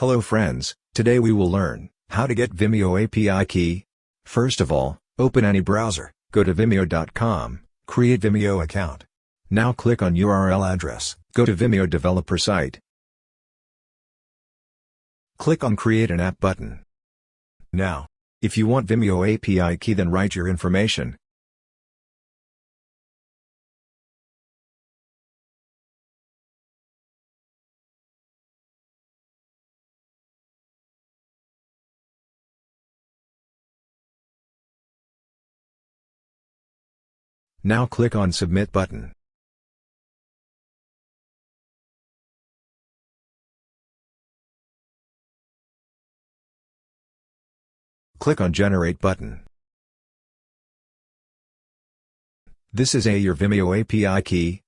Hello friends, today we will learn how to get Vimeo API key. First of all, open any browser, go to vimeo.com, create Vimeo account. Now click on URL address, go to Vimeo developer site. Click on Create an App button. Now, if you want Vimeo API key, then write your information. Now click on Submit button. Click on Generate button. This is your Vimeo API key.